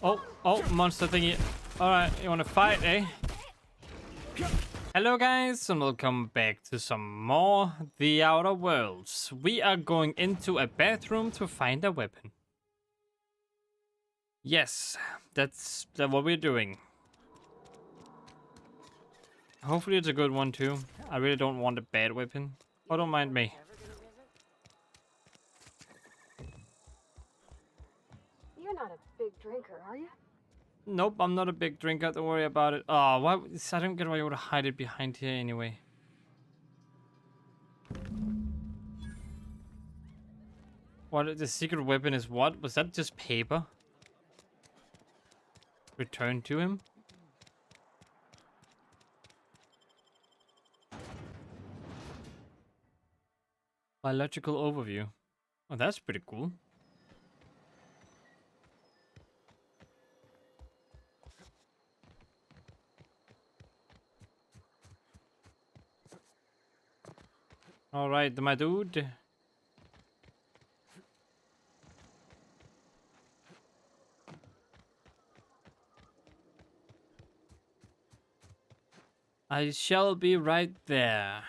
Oh, monster thingy. Alright, you wanna fight, eh? Hello guys, and welcome back to some more The Outer Worlds. We are going into a bathroom to find a weapon. Yes, that's what we're doing. Hopefully it's a good one too. I really don't want a bad weapon. Oh, don't mind me. You're not a big drinker, are you? Nope, I'm not a big drinker, don't worry about it. Oh, why? I don't get why you would hide it behind here anyway. What, the secret weapon is what? Was that just paper? Return to him? Biological overview. Oh, that's pretty cool. Alright, my dude. I shall be right there.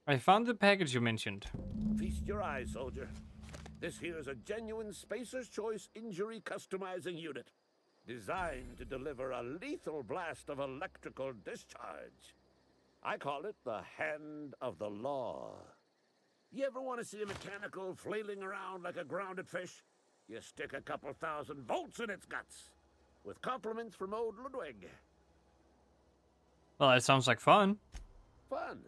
I found the package you mentioned. Feast your eyes, soldier. This here's a genuine Spacer's Choice injury customizing unit, designed to deliver a lethal blast of electrical discharge. I call it the Hand of the Law. You ever want to see a mechanical flailing around like a grounded fish? You stick a couple thousand volts in its guts. With compliments from old Ludwig. Well, it sounds like fun. Fun.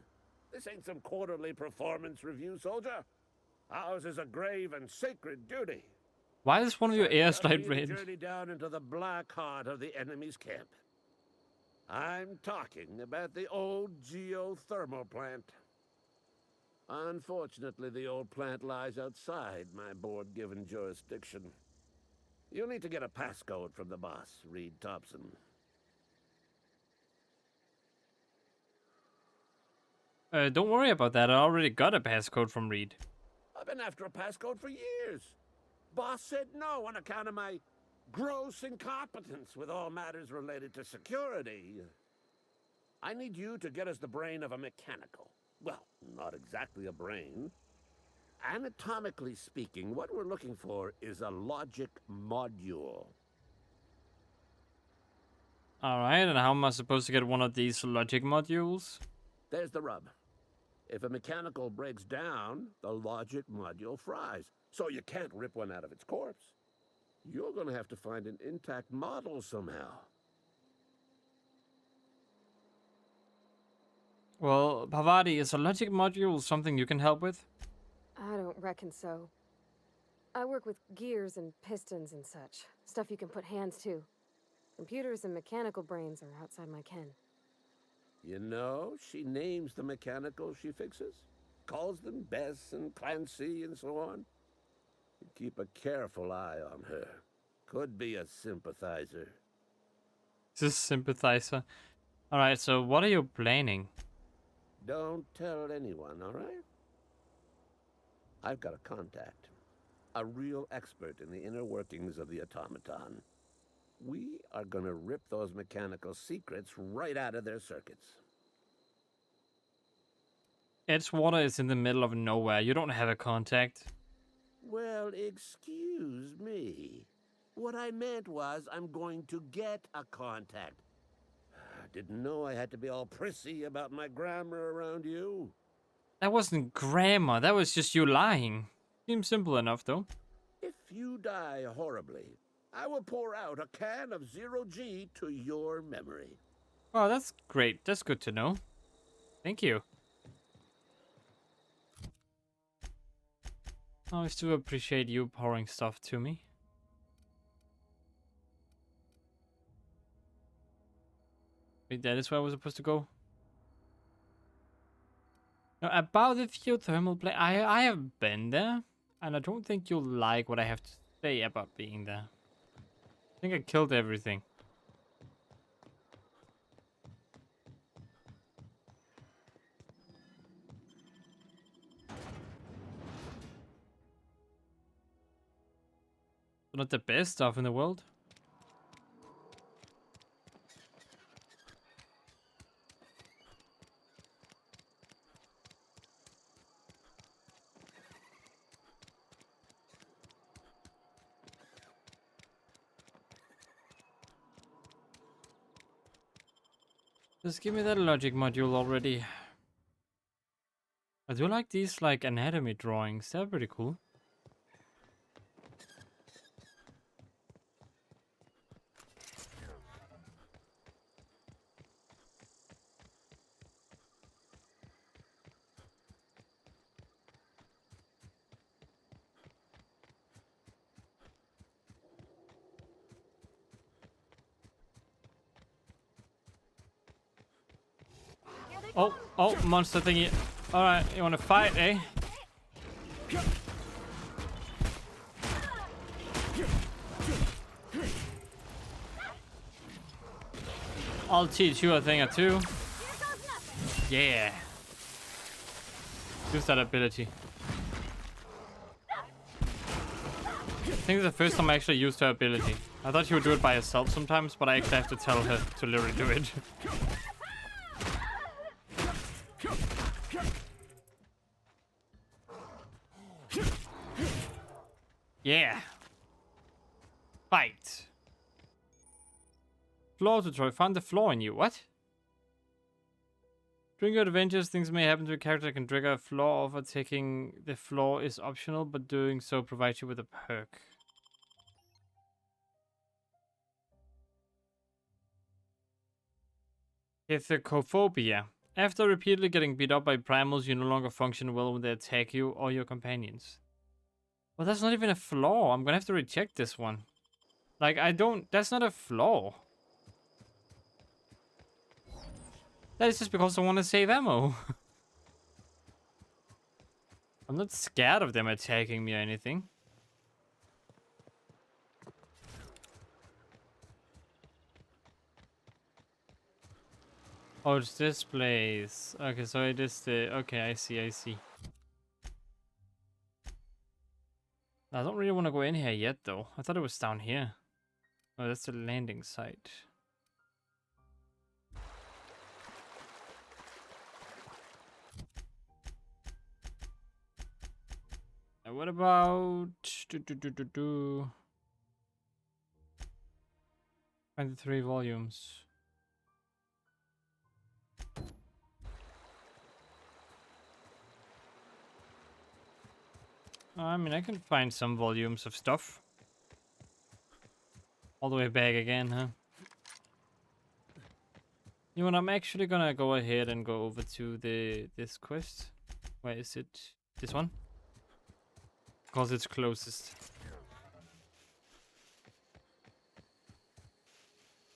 This ain't some quarterly performance review, soldier. Ours is a grave and sacred duty. Why is one of your ears light A red? journey down into the black heart of the enemy's camp. I'm talking about the old geothermal plant. Unfortunately, the old plant lies outside my board-given jurisdiction. You'll need to get a passcode from the boss, Reed Thompson. Don't worry about that. I already got a passcode from Reed. I've been after a passcode for years. Boss said no on account of my gross incompetence with all matters related to security. I need you to get us the brain of a mechanical. Well, not exactly a brain. Anatomically speaking, what we're looking for is a logic module. Alright, and how am I supposed to get one of these logic modules? There's the rub. If a mechanical breaks down, the logic module fries. So you can't rip one out of its corpse. You're gonna have to find an intact model somehow. Well, Pavadi, is a logic module something you can help with? I don't reckon so. I work with gears and pistons and such. Stuff you can put hands to. Computers and mechanical brains are outside my ken. You know, she names the mechanicals she fixes. Calls them Bess and Clancy and so on. You keep a careful eye on her. Could be a sympathizer. Just sympathizer. Alright, so what are you planning? Don't tell anyone, all right? I've got a contact. A real expert in the inner workings of the automaton. We are gonna rip those mechanical secrets right out of their circuits. Edgewater is in the middle of nowhere. You don't have a contact. Well, excuse me. What I meant was I'm going to get a contact. Didn't know I had to be all prissy about my grammar around you. That wasn't grammar. That was just you lying. Seems simple enough, though. If you die horribly, I will pour out a can of zero-G to your memory. Oh, that's great. That's good to know. Thank you. I always do appreciate you pouring stuff to me. Wait, that is where I was supposed to go? Now, about the geothermal plant, I have been there, and I don't think you'll like what I have to say about being there. I think I killed everything. not the best stuff in the world. Just give me that logic module already. I do like these like anatomy drawings. They're pretty cool. Oh, monster thingy. Alright, you wanna fight, eh? I'll teach you a thing or two. Yeah. Use that ability. I think it's the first time I actually used her ability. I thought she would do it by herself sometimes, but I actually have to tell her to literally do it. Yeah. Fight. Flaw tutorial. Find the flaw in you. What? During your adventures, things may happen to a character that can trigger a flaw. Overtaking the flaw is optional, but doing so provides you with a perk. Hithocophobia. After repeatedly getting beat up by primals, you no longer function well when they attack you or your companions. Well, that's not even a flaw. I'm gonna have to reject this one. Like, that's not a flaw. That is just because I want to save ammo. I'm not scared of them attacking me or anything. Oh, it's this place. Okay, so it is the... Okay, I see. I don't really want to go in here yet, though. I thought it was down here. Oh, that's the landing site. And what about... 23 volumes. I mean, I can find some volumes of stuff. All the way back again, huh? You know what, I'm actually gonna go ahead and go over to this quest. Where is it? This one? Because it's closest.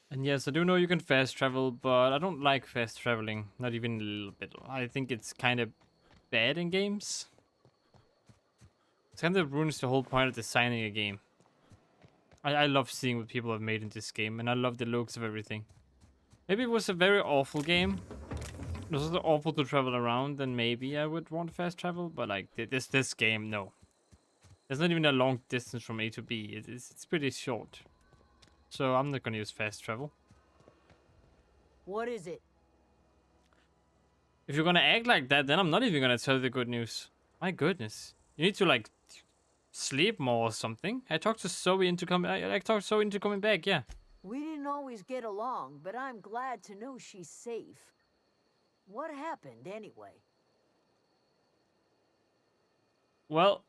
And yes, I do know you can fast travel, but I don't like fast traveling. Not even a little bit. I think it's kind of bad in games. It kind of ruins the whole point of designing a game. I love seeing what people have made in this game, and I love the looks of everything. Maybe it was a very awful game. It was so awful to travel around, then maybe I would want fast travel. But like this game, no. There's not even a long distance from A to B. It's pretty short. So I'm not gonna use fast travel. What is it? If you're gonna act like that, then I'm not even gonna tell you the good news. My goodness. You need to like sleep more or something. I talked to Zoe into coming. I talked Zoe into coming back. Yeah. We didn't always get along, but I'm glad to know she's safe. What happened anyway? Well,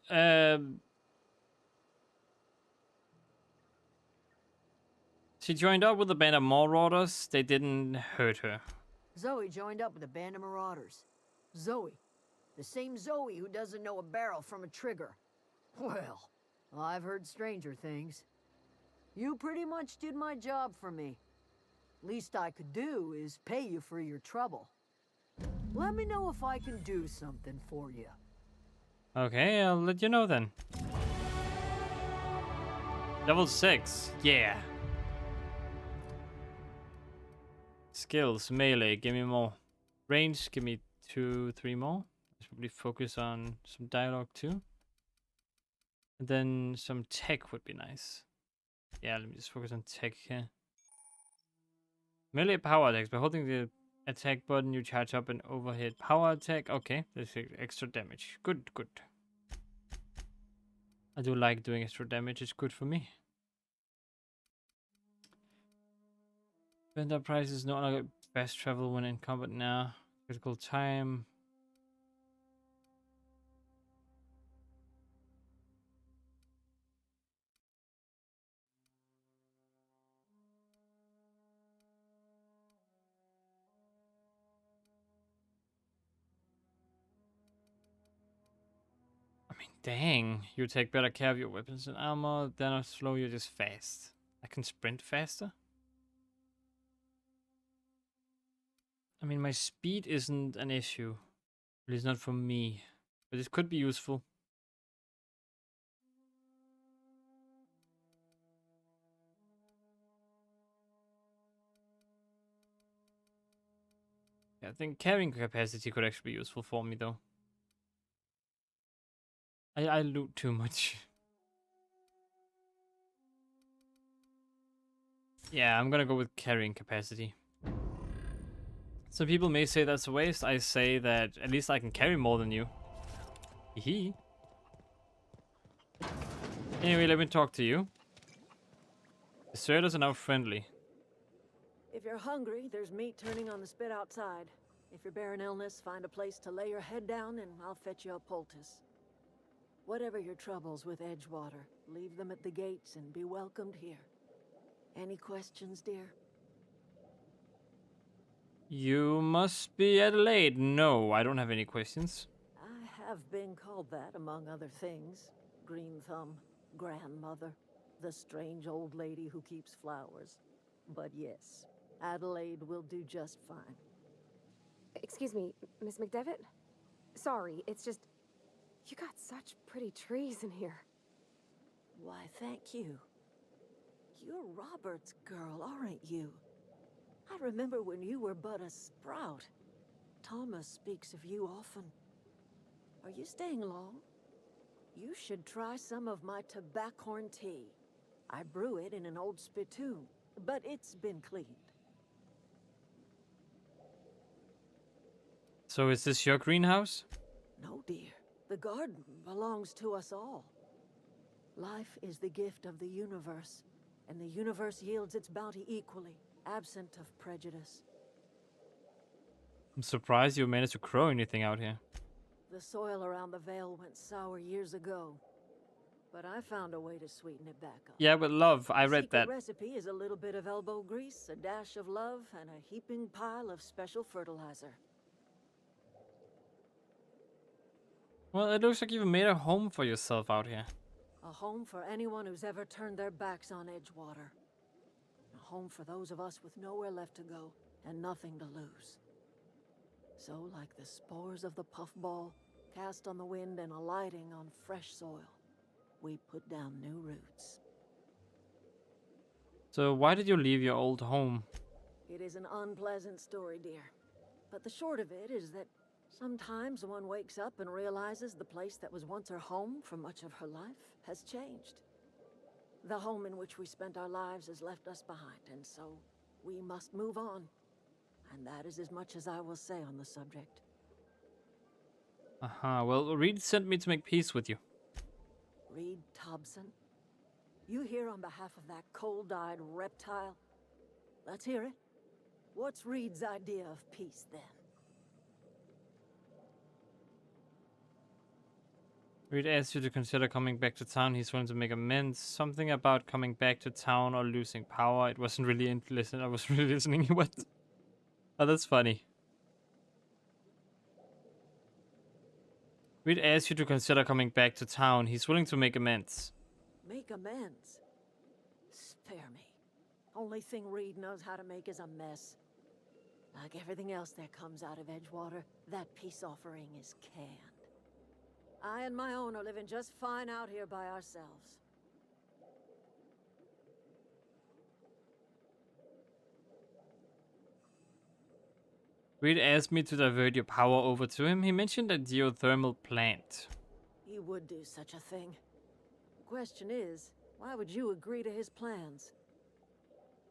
she joined up with a band of marauders. They didn't hurt her. Zoe joined up with a band of marauders. Zoe. The same Zoe who doesn't know a barrel from a trigger. Well, I've heard stranger things. You pretty much did my job for me. Least I could do is pay you for your trouble. Let me know if I can do something for you. Okay, I'll let you know then. Level 6. Yeah. Skills, melee, give me more. Range, give me 2, 3 more. Let's probably focus on some dialogue too. And then some tech would be nice. Yeah, let me just focus on tech here. Melee power attacks. By holding the attack button, you charge up an overhead power attack. Okay, this is extra damage. Good, good. I do like doing extra damage. It's good for me. Vendor price is no longer fast travel when in combat now. Critical time. I mean, dang. You take better care of your weapons and armor. They're not slow, you're just fast. I can sprint faster? I mean, my speed isn't an issue. At least not for me. But it could be useful. Yeah, I think carrying capacity could actually be useful for me, though. I loot too much. Yeah, I'm gonna go with carrying capacity. Some people may say that's a waste. I say that at least I can carry more than you. Hee. Anyway, let me talk to you. Deserters are now friendly. If you're hungry, there's meat turning on the spit outside. If you're bearing illness, find a place to lay your head down and I'll fetch you a poultice. Whatever your troubles with Edgewater, leave them at the gates and be welcomed here. Any questions, dear? You must be Adelaide. No, I don't have any questions. I have been called that, among other things. Green Thumb, grandmother, the strange old lady who keeps flowers. But yes, Adelaide will do just fine. Excuse me, Miss McDevitt? Sorry, it's just... You got such pretty trees in here. Why, thank you. You're Robert's girl, aren't you? I remember when you were but a sprout. Thomas speaks of you often. Are you staying long? You should try some of my tobaccorn tea. I brew it in an old spittoon, but it's been cleaned. So is this your greenhouse? No, dear. The garden belongs to us all. Life is the gift of the universe, and the universe yields its bounty equally, absent of prejudice. I'm surprised you managed to grow anything out here. The soil around the Vale went sour years ago, but I found a way to sweeten it back up. Yeah, but love, I read Secret that. recipe is a little bit of elbow grease, a dash of love, and a heaping pile of special fertilizer. Well, it looks like you've made a home for yourself out here. A home for anyone who's ever turned their backs on Edgewater. A home for those of us with nowhere left to go and nothing to lose. So, like the spores of the puffball, cast on the wind and alighting on fresh soil, we put down new roots. So why did you leave your old home? It is an unpleasant story, dear. But the short of it is that sometimes one wakes up and realizes the place that was once her home for much of her life has changed. The home in which we spent our lives has left us behind, and so we must move on. And that is as much as I will say on the subject. Well, Reed sent me to make peace with you. Reed Thompson? You here on behalf of that cold-eyed reptile? Let's hear it. What's Reed's idea of peace, then? Reed asked you to consider coming back to town. He's willing to make amends. Something about coming back to town or losing power. It wasn't really listen. I was really listening. What? Oh, that's funny. Reed asked you to consider coming back to town. He's willing to make amends. Make amends? Spare me. Only thing Reed knows how to make is a mess. Like everything else that comes out of Edgewater, that peace offering is canned. I and my own are living just fine out here by ourselves. Reed asked me to divert your power over to him. He mentioned a geothermal plant. He would do such a thing. Question is, why would you agree to his plans?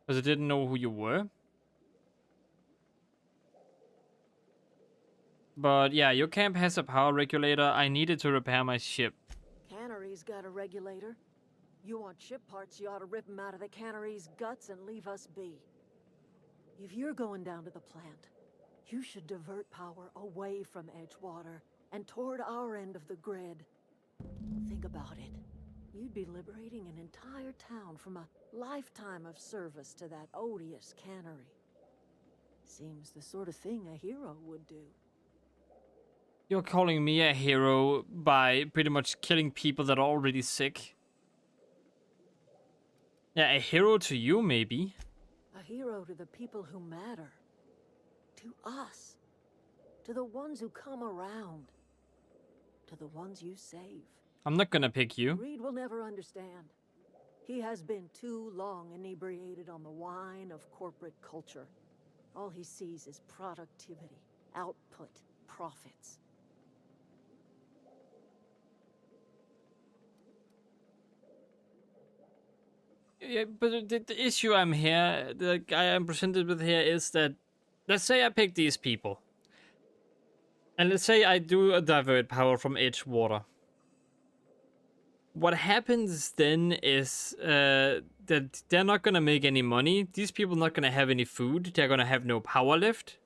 Because I didn't know who you were. But yeah, your camp has a power regulator. I needed to repair my ship. Cannery's got a regulator. You want ship parts, you ought to rip them out of the cannery's guts and leave us be. If you're going down to the plant, you should divert power away from Edgewater and toward our end of the grid. Think about it. You'd be liberating an entire town from a lifetime of service to that odious cannery. Seems the sort of thing a hero would do. You're calling me a hero by pretty much killing people that are already sick. Yeah, a hero to you, maybe. A hero to the people who matter. To us. To the ones who come around. To the ones you save. I'm not gonna pick you. Reed will never understand. He has been too long inebriated on the wine of corporate culture. All he sees is productivity, output, profits. Yeah, but the issue I'm here, the guy I'm presented with here is that, let's say I pick these people. And let's say I do a divert power from Edgewater. What happens then is that they're not gonna make any money. These people not gonna have any food. They're gonna have no power left.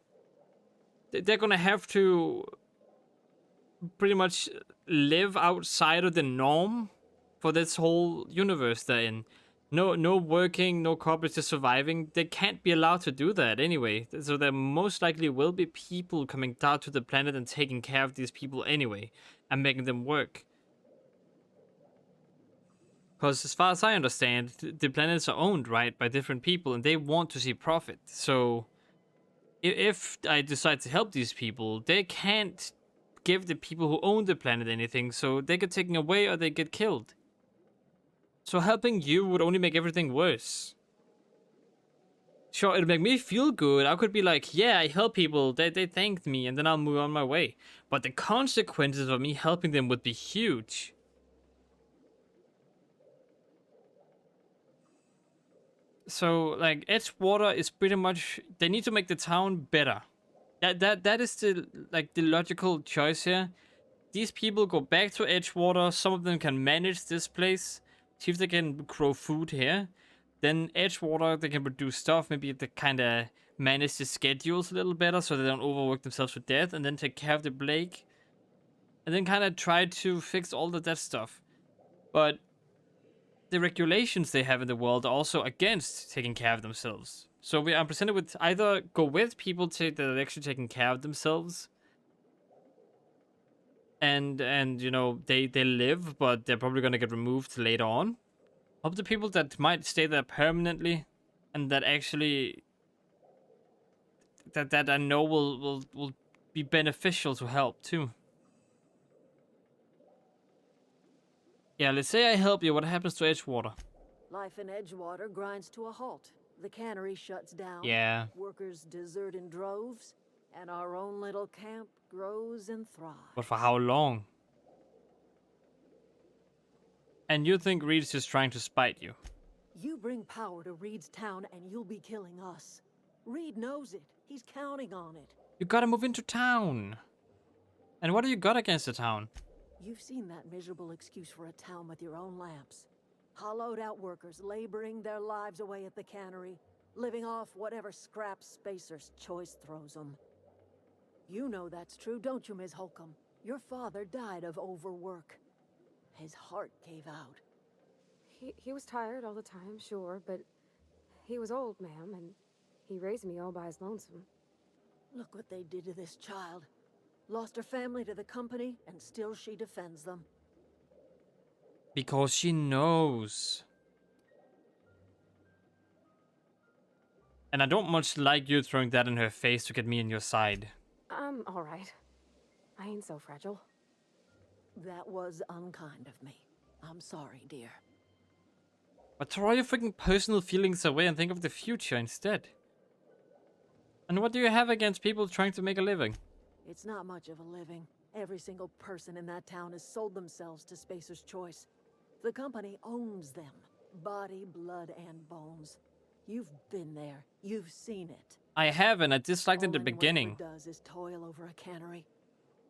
They're gonna have to pretty much live outside of the norm for this whole universe they're in. No working, no corporate, just surviving. They can't be allowed to do that anyway. So there most likely will be people coming down to the planet and taking care of these people anyway. And making them work. Because as far as I understand, the planets are owned, right, by different people. And they want to see profit. So if I decide to help these people, they can't give the people who own the planet anything. So they get taken away or they get killed. So helping you would only make everything worse. Sure, it'll make me feel good. I could be like, yeah, I help people. They thanked me, and then I'll move on my way. But the consequences of me helping them would be huge. So, like, Edgewater is pretty much... They need to make the town better. That is the logical choice here. These people go back to Edgewater. Some of them can manage this place. See if they can grow food here. Then Edgewater, they can produce stuff. Maybe they kind of manage the schedules a little better so they don't overwork themselves to death. And then take care of the Blake. And then kind of try to fix all of that stuff. But the regulations they have in the world are also against taking care of themselves. So I'm presented with either go with people that are actually taking care of themselves. And you know, they live, but they're probably gonna get removed later on. Of the people that might stay there permanently, and that actually that I know will be beneficial to help too. Yeah, let's say I help you. What happens to Edgewater? Life in Edgewater grinds to a halt. The cannery shuts down. Yeah. Workers desert in droves. And our own little camp grows and thrives. But for how long? And you think Reed's just trying to spite you? You bring power to Reed's town and you'll be killing us. Reed knows it. He's counting on it. You gotta move into town. And what do you got against the town? You've seen that miserable excuse for a town with your own lamps. Hollowed out workers laboring their lives away at the cannery, living off whatever scrap Spacer's Choice throws them. You know that's true, don't you, Ms. Holcomb? Your father died of overwork. His heart gave out. He was tired all the time, sure, but he was old, ma'am, and he raised me all by his lonesome. Look what they did to this child. Lost her family to the company, and still she defends them. Because she knows. And I don't much like you throwing that in her face to get me on your side. I'm all right. I ain't so fragile. That was unkind of me. I'm sorry, dear. But throw your freaking personal feelings away and think of the future instead. And what do you have against people trying to make a living? It's not much of a living. Every single person in that town has sold themselves to Spacer's Choice. The company owns them. Body, blood, and bones. You've been there. You've seen it. I haven't. I disliked it in All the anyone ever beginning. does is toil over a cannery.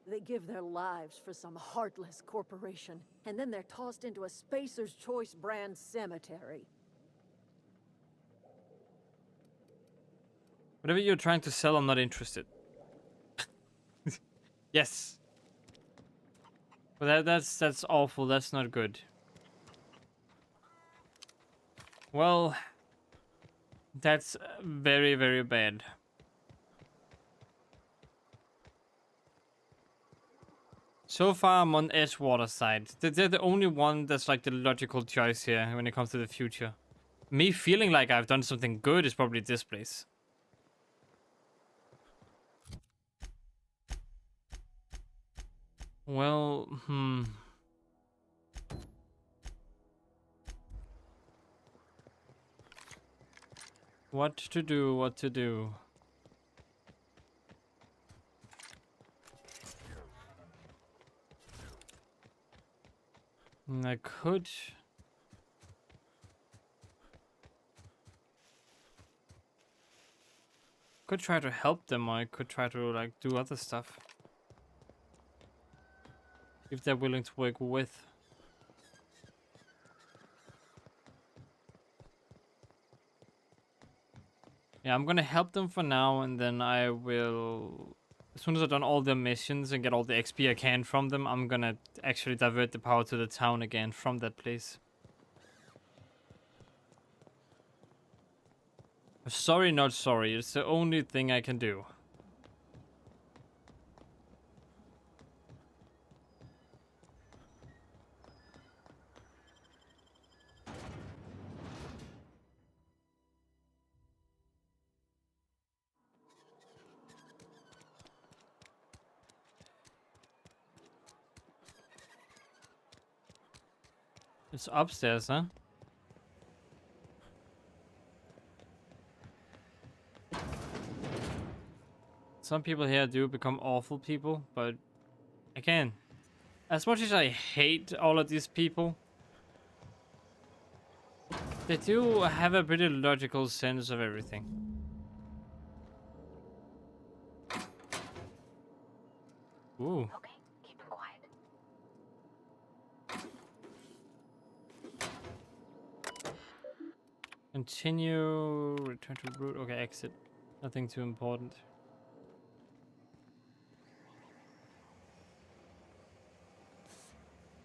They give their lives for some heartless corporation, and then they're tossed into a Spacer's Choice brand cemetery. Whatever you're trying to sell, I'm not interested. Yes. But that's awful. That's not good. Well, that's very, very bad. So far, I'm on Edgewater side. They're the only one that's like the logical choice here when it comes to the future. Me feeling like I've done something good is probably this place. Well, What to do, what to do. I could try to help them, or I could try to like do other stuff. If they're willing to work with. Yeah, I'm gonna help them for now, and then I will, as soon as I've done all the missions and get all the XP I can from them, I'm gonna actually divert the power to the town again from that place. Sorry, not sorry. It's the only thing I can do. It's upstairs, huh? Some people here do become awful people, but again, as much as I hate all of these people, they do have a pretty logical sense of everything. Ooh. Okay, keep it quiet. Continue, return to route. Okay, exit. Nothing too important.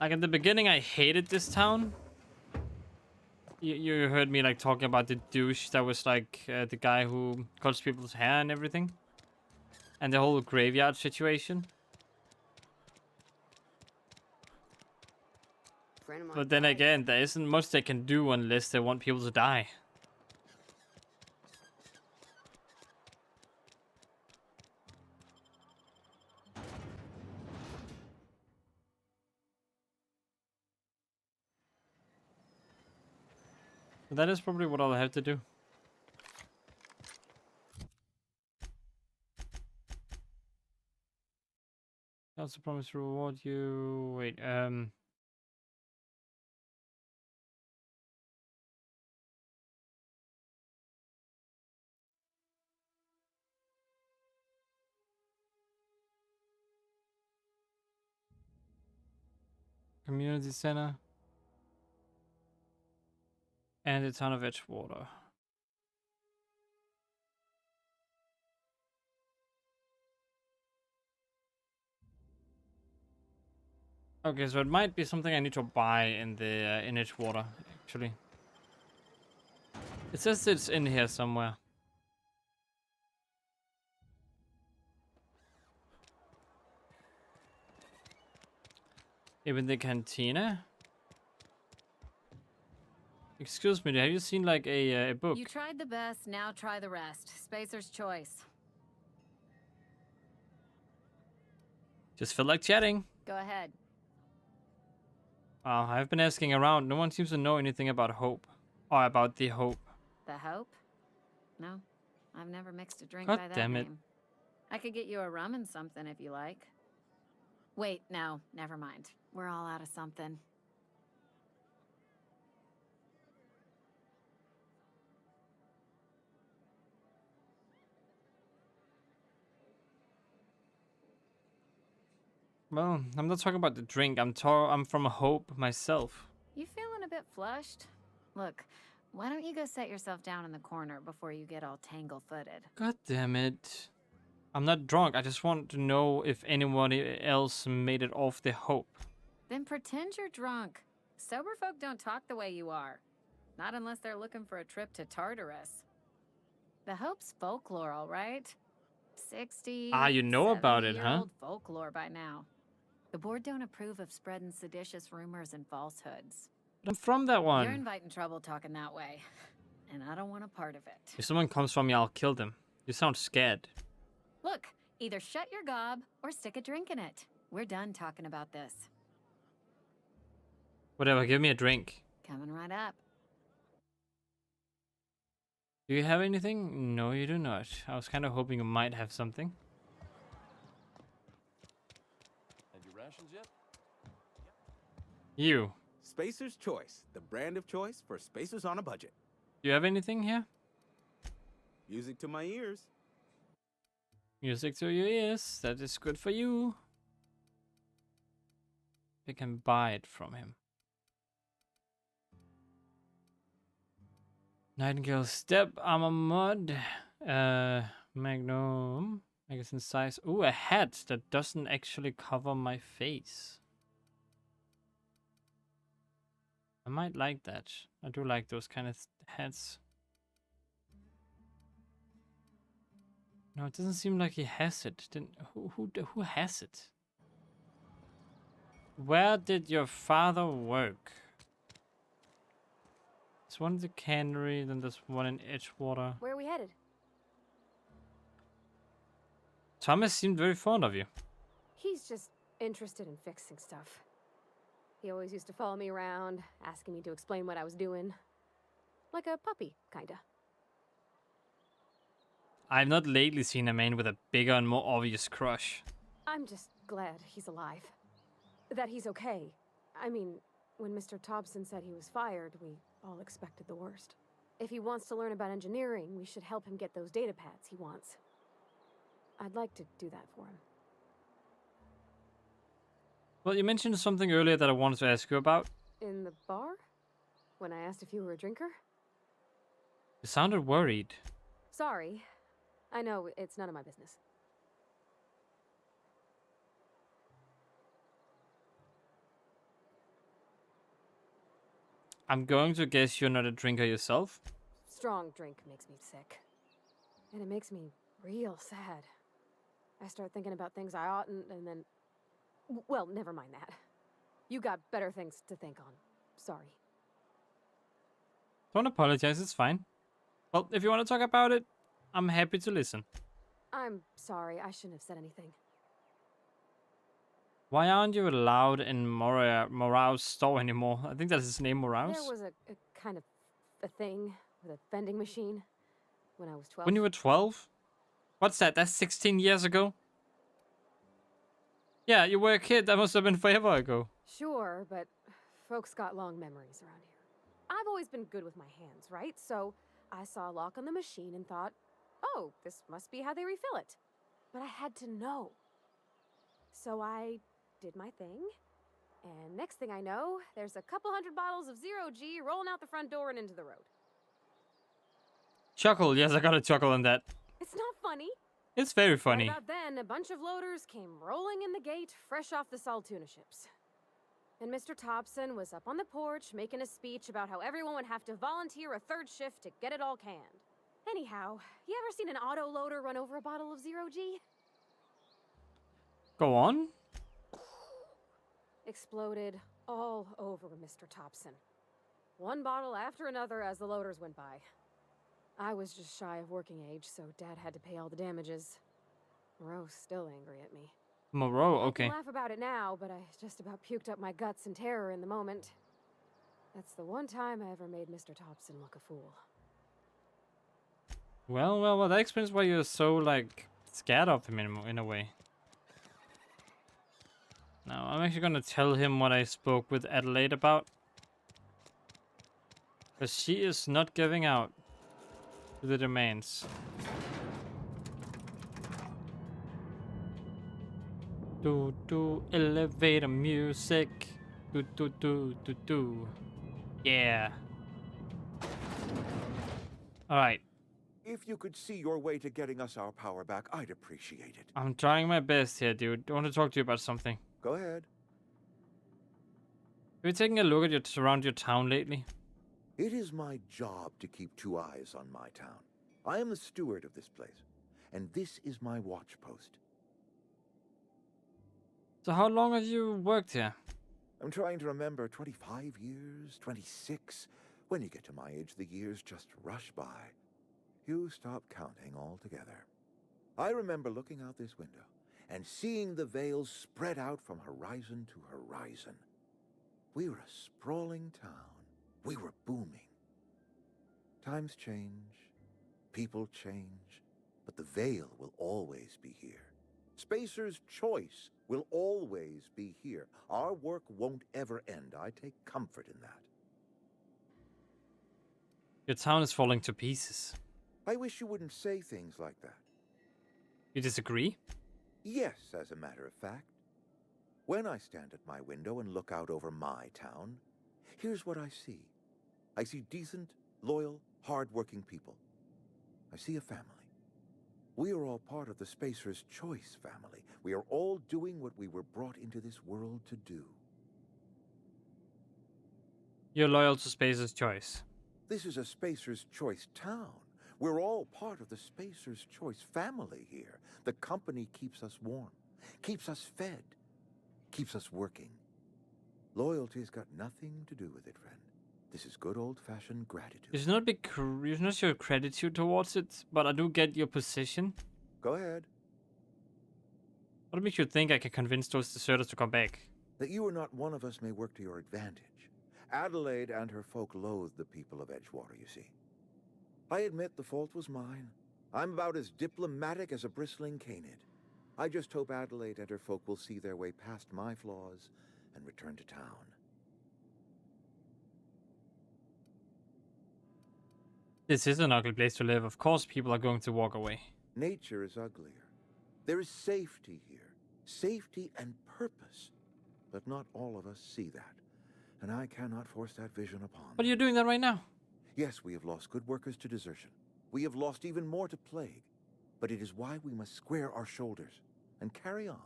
Like in the beginning, I hated this town. You heard me like talking about the douche that was like the guy who cuts people's hair and everything. And the whole graveyard situation. Friend of mine But then died. again, there isn't much they can do unless they want people to die. But that is probably what I'll have to do. I also promise to reward you. Wait, community center. And the town of Edgewater. Okay, so it might be something I need to buy in the in Edgewater, actually. It says it's in here somewhere. Even the cantina. Excuse me, have you seen like a book? You tried the best, now try the rest. Spacer's Choice. Just feel like chatting. Go ahead. I've been asking around. No one seems to know anything about Hope. Or about the Hope. The Hope? No, I've never mixed a drink God by that damn it. name. I could get you a rum and something if you like. Wait, no, never mind. We're all out of something. Well, I'm not talking about the drink. I'm from Hope myself. You feeling a bit flushed? Look, why don't you go set yourself down in the corner before you get all tangle-footed? God damn it. I'm not drunk. I just want to know if anyone else made it off the Hope. Then pretend you're drunk. Sober folk don't talk the way you are. Not unless they're looking for a trip to Tartarus. The Hope's folklore, all right? 60. Ah, you know about it, huh? 70-year-old folklore by now. The board don't approve of spreading seditious rumors and falsehoods. I'm from that You're one. inviting trouble talking that way, and I don't want a part of it. If someone comes for me, I'll kill them. You sound scared. Look, either shut your gob or stick a drink in it. We're done talking about this. Whatever, give me a drink. Coming right up. Do you have anything? No, you do not. I was kind of hoping you might have something. Have your rations yet? You. Spacer's Choice, the brand of choice for spacers on a budget. Do you have anything here? Music to my ears. Music to your ears. That is good for you. You can buy it from him. Nightingale Step, Armor Mod, Magnum, magazine size. Ooh, a hat that doesn't actually cover my face. I might like that. I do like those kind of hats. No, it doesn't seem like he has it. Who has it? Where did your father work? There's one in the cannery, then there's one in Edgewater. Where are we headed? Thomas seemed very fond of you. He's just interested in fixing stuff. He always used to follow me around, asking me to explain what I was doing. Like a puppy, kinda. I've not lately seen a man with a bigger and more obvious crush. I'm just glad he's alive. That he's okay. I mean, when Mr. Thompson said he was fired, we all expected the worst. If he wants to learn about engineering, we should help him get those data pads he wants. I'd like to do that for him. Well, you mentioned something earlier that I wanted to ask you about. In the bar? When I asked if you were a drinker? You sounded worried. Sorry. I know, it's none of my business. I'm going to guess you're not a drinker yourself. Strong drink makes me sick. And it makes me real sad. I start thinking about things I oughtn't, and then... Well, never mind that. You got better things to think on. Sorry. Don't apologize, it's fine. Well, if you want to talk about it, I'm happy to listen. I'm sorry, I shouldn't have said anything. Why aren't you allowed in Morau's store anymore? I think that's his name, Morau's. There was a kind of a thing with a vending machine when I was 12. When you were 12? What's that? That's 16 years ago? Yeah, you were a kid. That must have been forever ago. Sure, but folks got long memories around here. I've always been good with my hands, right? So I saw a lock on the machine and thought, oh, this must be how they refill it. But I had to know. So I did my thing, and next thing I know, there's a couple hundred bottles of Zero-G rolling out the front door and into the road. Chuckle. Yes, I got a chuckle on that. It's not funny. It's very funny. Right about then, a bunch of loaders came rolling in the gate, fresh off the Saltuna ships. And Mr. Thompson was up on the porch making a speech about how everyone would have to volunteer a third shift to get it all canned. Anyhow, you ever seen an auto loader run over a bottle of Zero-G? Go on. Exploded all over Mr. Thompson. One bottle after another as the loaders went by. I was just shy of working age, so Dad had to pay all the damages. Moreau's still angry at me. Moreau, I okay. can laugh about it now, but I just about puked up my guts in terror in the moment. That's the one time I ever made Mr. Thompson look a fool. Well, that explains why you're so, like, scared of him in a way. Now, I'm actually gonna tell him what I spoke with Adelaide about. Because she is not giving out to the demands. Do elevator music. Do. Yeah. All right. If you could see your way to getting us our power back, I'd appreciate it. I'm trying my best here, dude. I want to talk to you about something. Go ahead. Have you taken a look at around your town lately? It is my job to keep two eyes on my town. I am the steward of this place, and this is my watch post. So how long have you worked here? I'm trying to remember 25 years, 26. When you get to my age, the years just rush by. You stop counting altogether. I remember looking out this window and seeing the Vales spread out from horizon to horizon. We were a sprawling town. We were booming. Times change, people change, but the Vale will always be here. Spacer's Choice will always be here. Our work won't ever end. I take comfort in that. Your town is falling to pieces. I wish you wouldn't say things like that. You disagree? Yes, as a matter of fact. When I stand at my window and look out over my town, here's what I see. I see decent, loyal, hard-working people. I see a family. We are all part of the Spacer's Choice family. We are all doing what we were brought into this world to do. You're loyal to Spacer's Choice. This is a Spacer's Choice town. We're all part of the Spacer's Choice family here. The company keeps us warm, keeps us fed, keeps us working. Loyalty's got nothing to do with it, friend. This is good old-fashioned gratitude. It's not it's not your gratitude towards it, but I do get your position. Go ahead. What makes you think I can convince those deserters to come back? That you or not one of us may work to your advantage. Adelaide and her folk loathe the people of Edgewater, you see. I admit the fault was mine. I'm about as diplomatic as a bristling canid. I just hope Adelaide and her folk will see their way past my flaws and return to town. This is an ugly place to live. Of course people are going to walk away. Nature is uglier. There is safety here. Safety and purpose. But not all of us see that. And I cannot force that vision upon them. But you're doing that right now. Yes, we have lost good workers to desertion. We have lost even more to plague. But it is why we must square our shoulders and carry on.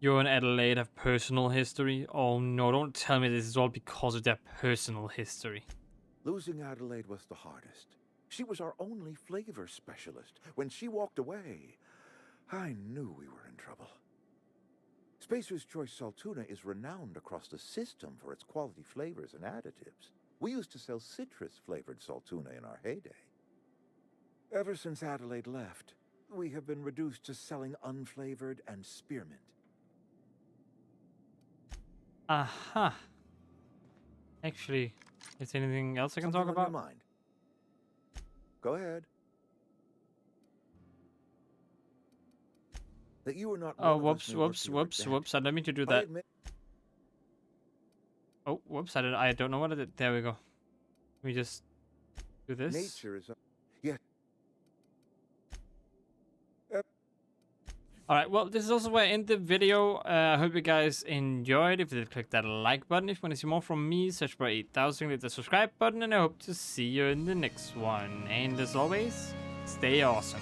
You and Adelaide have personal history? Oh no, don't tell me this is all because of their personal history. Losing Adelaide was the hardest. She was our only flavor specialist. When she walked away, I knew we were in trouble. Spacer's Choice Saltuna is renowned across the system for its quality flavors and additives. We used to sell citrus-flavored Saltuna in our heyday. Ever since Adelaide left, we have been reduced to selling unflavored and spearmint. Aha. Actually, is there anything else I can talk Something on about? your mind? Go ahead. That you are not Oh, one of us may work to your whoops. advantage. I didn't mean to do I that. admit Oh, whoops, I don't know what I did. There we go. Let me just do this. nature is yes. Alright, well, this is also where I end the video. I hope you guys enjoyed. If you did, click that like button. If you want to see more from me, search for 8000, hit the subscribe button, and I hope to see you in the next one. And as always, stay awesome.